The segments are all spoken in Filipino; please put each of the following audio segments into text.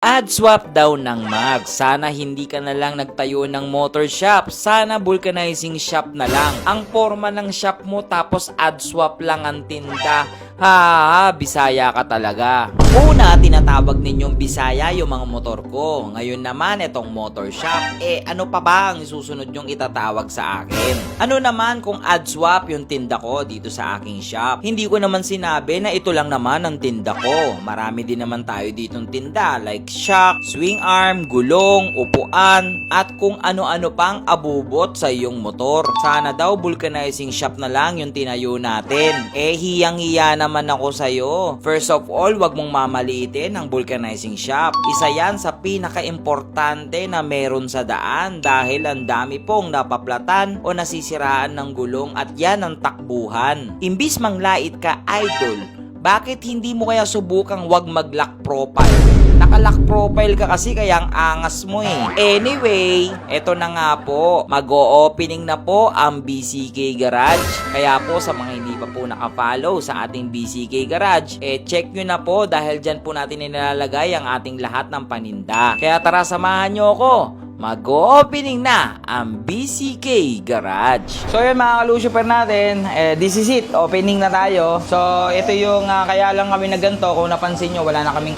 Ad swap daw ng mag. Sana hindi ka na lang nagtayo ng motor shop. Sana vulcanizing shop na lang. Ang forma ng shop mo tapos ad swap lang ang tinda. Ha, Bisaya ka talaga. Una, tinatawag ninyong Bisaya yung mga motor ko. Ngayon naman, itong motor shop. Ano pa ba ang susunod nyong itatawag sa akin? Ano naman kung ad swap yung tinda ko dito sa aking shop? Hindi ko naman sinabi na ito lang naman ang tinda ko. Marami din naman tayo ditong tinda like shock, swing arm, gulong, upuan, at kung ano-ano pang abubot sa iyong motor. Sana daw vulcanizing shop na lang yung tinayo natin. Hiyang-hiya naman ako sa'yo. First of all, wag mong mamaliitin ang vulcanizing shop. Isa yan sa pinaka-importante na meron sa daan dahil ang dami pong napaplatan o nasisiraan ng gulong at yan ang takbuhan. Imbis manglait ka, idol, bakit hindi mo kaya subukang wag mag-lock profile? Naka-lock profile ka kasi kaya ang angas mo eh. Anyway, eto na nga po. Mag-o-opening na po ang BCK Garage. Kaya po sa mga hindi pa po naka-follow sa ating BCK Garage, check nyo na po dahil dyan po natin nilalagay ang ating lahat ng paninda. Kaya tara, samahan nyo ako. Mag-opening na ang BCK Garage. So yun mga kalusuper natin, this is it, opening na tayo. So ito yung kaya lang kami na ganito. Kung napansin nyo, wala na kaming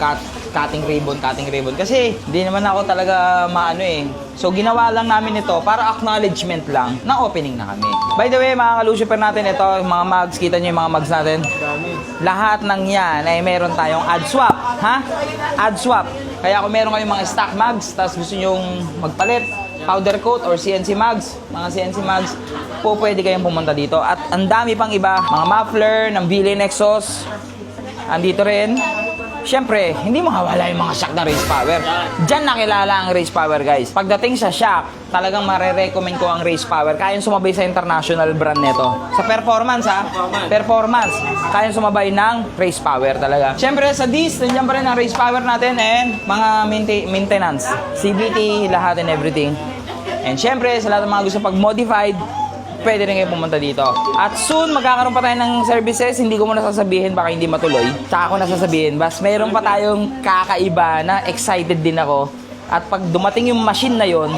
cutting ribbon kasi hindi naman ako talaga maano eh. So ginawa lang namin ito para acknowledgement lang na opening na kami. By the way mga kalusuper natin, ito mga mugs, kita nyo yung mga mugs natin. Lahat ng yan ay meron tayong ad swap, ha? Ad swap. Kaya kung meron kayong mga stock mugs, tapos gusto nyong magpalit, powder coat or CNC mugs, mga CNC mugs, po pwede kayong pumunta dito. At ang dami pang iba, mga muffler ng Villain Exhaust, andito rin. Siyempre, hindi mawawala yung mga shock na race power. Diyan nakilala ang race power, guys. Pagdating sa shock, talagang mare-recommend ko ang race power. Kayang sumabay sa international brand nito. Sa performance, ha? Performance. Kayang sumabay ng race power talaga. Siyempre, sa disc, nandiyan pa rin ang race power natin and mga maintenance. CVT, lahat and everything. And siyempre, sa lahat ng mga gusto pag-modified, pwede rin kayo pumunta dito. At soon, magkakaroon pa tayo ng services. Hindi ko muna sasabihin, baka hindi matuloy. Tsaka ako nasasabihin. Bas, mayroon pa tayong kakaiba na excited din ako. At pag dumating yung machine na yon,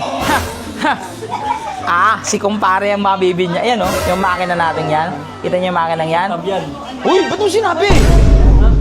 si kumpare ang mabibi niya. Ayan, yung makina natin yan. Kita niyo yung makina yan? Uy, ba't mo sinabi?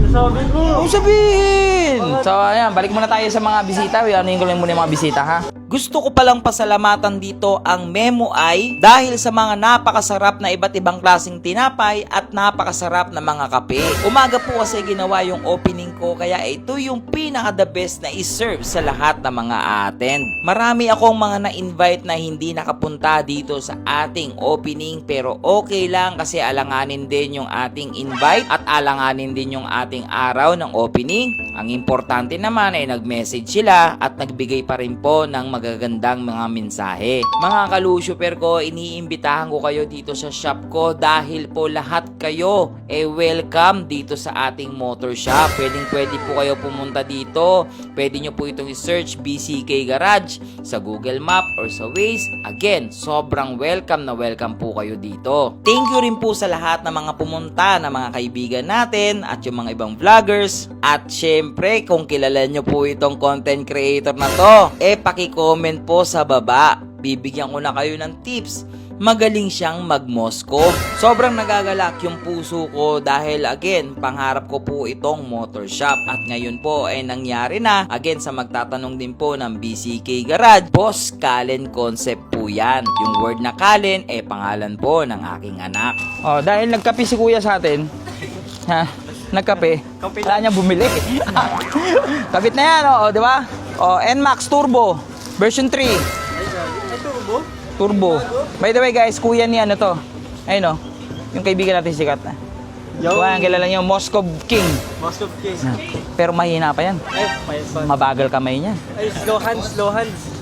Sabi ko. Huwag sabihin. So, ayan, balik muna tayo sa mga bisita. Anuhin ko lang muna yung mga bisita, ha? Gusto ko palang pasalamatan dito ang Memo Ay dahil sa mga napakasarap na iba't ibang klaseng tinapay at napakasarap na mga kape. Umaga po kasi ginawa yung opening ko kaya ito yung pinaka the best na iserve sa lahat ng mga attend. Marami akong mga na-invite na hindi nakapunta dito sa ating opening pero okay lang kasi alanganin din yung ating invite at alanganin din yung ating araw ng opening. Ang importante naman ay nag-message sila at nagbigay pa rin po ng magagandang mga mensahe. Mga kalusuper ko, iniimbitahan ko kayo dito sa shop ko dahil po lahat kayo welcome dito sa ating motor shop. Pwede po kayo pumunta dito. Pwede nyo po itong i-search BCK Garage sa Google Map or sa Waze. Again, sobrang welcome na welcome po kayo dito. Thank you rin po sa lahat ng mga pumunta na mga kaibigan natin at yung mga ibang vloggers. At syempre, kung kilala nyo po itong content creator na to, paki-comment po sa baba. Bibigyan ko na kayo ng tips. Magaling siyang magmosko. Sobrang nagagalak yung puso ko dahil again, pangarap ko po itong motor shop. At ngayon po ay nangyari na. Again, sa magtatanong din po ng BCK Garage, Boss Kallen Concept po yan. Yung word na Kallen, pangalan po ng aking anak. Dahil nagkape si kuya sa atin, nagkape, wala niya bumili. Kabit na yan, di ba? NMAX Turbo, version 3. Ay, turbo? Turbo. By the way guys, kuya ni ano to. Ayun yung kaibigan natin sikat na. Kuya, kilala niyo, Moscow King. Moscow King. Pero mahina pa yan. Ay, Mabagal kamay niya. Ay, slow hands.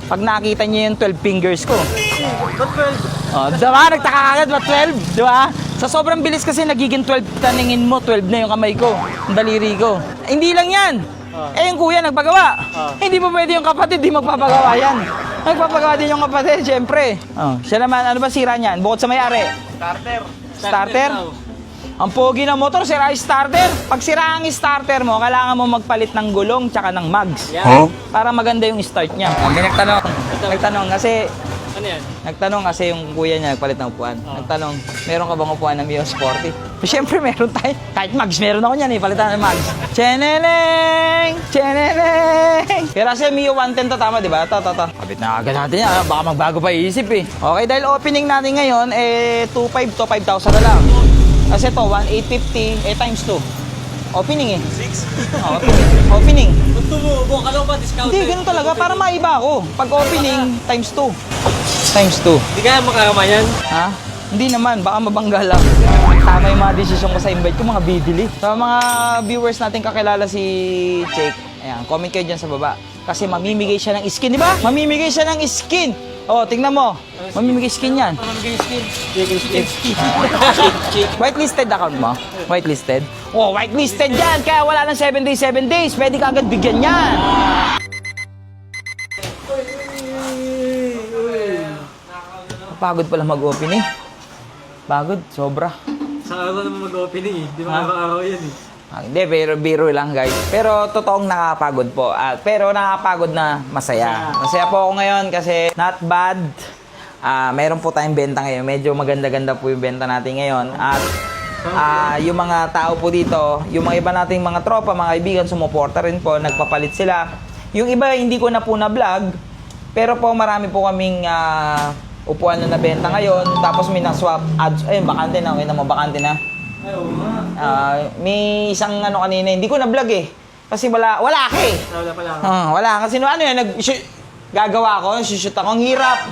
Pag nakita niyo yung 12 fingers ko. Ba't 12? Diba? Nagtaka agad ba 12? Diba? Sa sobrang bilis kasi nagiging 12. Taningin mo, 12 na yung kamay ko. Ang daliri ko. Hindi lang yan. Yung kuya nagpagawa. Hindi pa pwede yung kapatid, di magpapagawa yan. Nagpapagawa din yung kapatid, syempre. Siya naman, ano ba sira niyan? Bukod sa may-ari? Starter. Starter? Ang pogi ng motor, sira yung starter. Pag sira ang starter mo, kailangan mo magpalit ng gulong tsaka ng mags. Para maganda yung start niya. May nagtanong kasi Ano yan? Nagtanong kasi yung kuya niya, nagpalit ng upuan. Nagtanong, meron ka bang upuan ng Mio Sporty? Siyempre meron tayo. Kahit mags, meron ako niyan eh. Palitan ng mags. Cheneleng! Cheneleng! Pero kasi Mio 110 to, tama diba? Ito. Kapit na agad natin yan. Baka magbago pa isip eh. Okay, dahil opening natin ngayon, 2.5 to 5,000 na lang. Kasi to, 1,850, times 2. Opening eh. 6? Opening. Gusto mo, buka ka ba discount? Hindi, ganun talaga. Para maiba ako. Pag opening, times 2. Times 2. Hindi kaya makakama yan. Ha? Hindi naman, baka mabangga lang. Tama yung mga desisyon ko sa invite ko, mga bibili. Sa mga viewers natin kakilala si Jake, ayan, comment kayo dyan sa baba. Kasi mamimigay siya ng skin, di ba? Mamimigay siya ng skin. Oh, tingnan mo. Mamimigay skin yan. Mamigay skin. Skin. Whitelisted account mo? Whitelisted? Oh, whitelisted yan. Kaya wala ng 7 days. Pwede ka agad bigyan yan. Pagod pala mag-open eh. Pagod, sobra. Sa araw naman mag-opening eh. Di ba araw yan eh. Hindi, pero biro lang guys. Pero totoong nakakapagod po. Pero nakakapagod na masaya. Masaya po ako ngayon kasi not bad. Meron po tayong benta ngayon. Medyo maganda-ganda po yung benta natin ngayon. At yung mga tao po dito, yung mga iba nating mga tropa, mga kaibigan, sumuporta rin po. Nagpapalit sila. Yung iba hindi ko na po na-vlog. Pero po marami po kaming upuan na nabenta ngayon. Tapos may na-swap ads. Ayun, bakante na. Ayun naman, bakante na. Ay, oo nga. May isang kanina, hindi ko na-vlog eh. Kasi wala ka eh. Wala pala ako. Wala. Kasi gagawa ko, shoot ako. Ang hirap.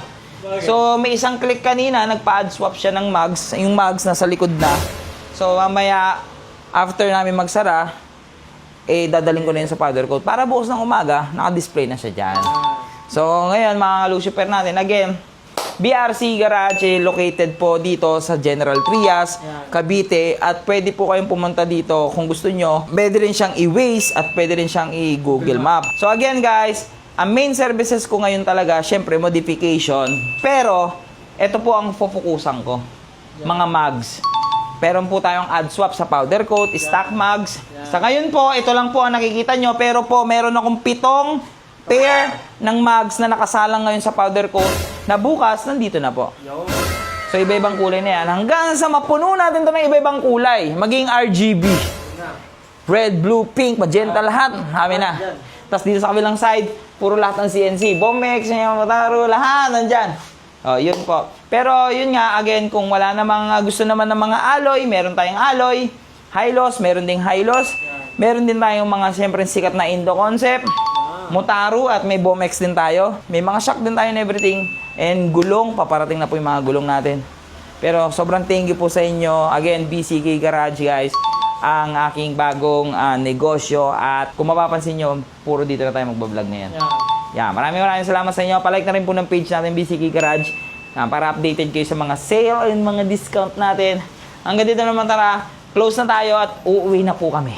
So, may isang click kanina, nagpa-ad swap siya ng mags. Yung mags nasa likod na. So, mamaya, after namin magsara, dadaling ko na yun sa powder coat. Para bukas ng umaga, naka-display na siya dyan. So, ngayon, mga Lucifer natin, again, BRC Garage located po dito sa General Trias, Cavite, at pwede po kayong pumunta dito kung gusto nyo. Pwede rin siyang i-Waze at pwede rin siyang i-Google Map. So again guys, ang main services ko ngayon talaga, syempre modification. Pero, ito po ang focusan ko. Mga mags. Meron po tayong ad swap sa powder coat, stock mags. Sa ngayon po, ito lang po ang nakikita nyo. Pero po, meron akong 7 pair ng mags na nakasalang ngayon sa powder coat na bukas, nandito na po. So, iba-ibang kulay na yan. Hanggang sa mapuno natin ito ng iba-ibang kulay. Maging RGB. Red, blue, pink, magenta, lahat. Kami na. Tapos dito sa kabilang side, puro lahat ng CNC. Bomex, Yamamoto, lahat nandyan. Oh, yun po. Pero yun nga, again, kung wala namang gusto naman ng mga alloy, meron tayong alloy. High-loss, meron ding high-loss. Meron din tayong mga siyempre sikat na Indo concept. Mutaru at may Bomex din tayo. May mga shock din tayo and everything. And gulong, paparating na po yung mga gulong natin. Pero sobrang thank you po sa inyo. Again, BCK Garage guys. Ang aking bagong negosyo. At kung mapapansin nyo, puro dito na tayo magbablog ngayon. Maraming salamat sa inyo. Palike na rin po ng page natin, BCK Garage. Para updated kayo sa mga sale and mga discount natin. Hanggang dito naman tara. Close na tayo at uuwi na po kami.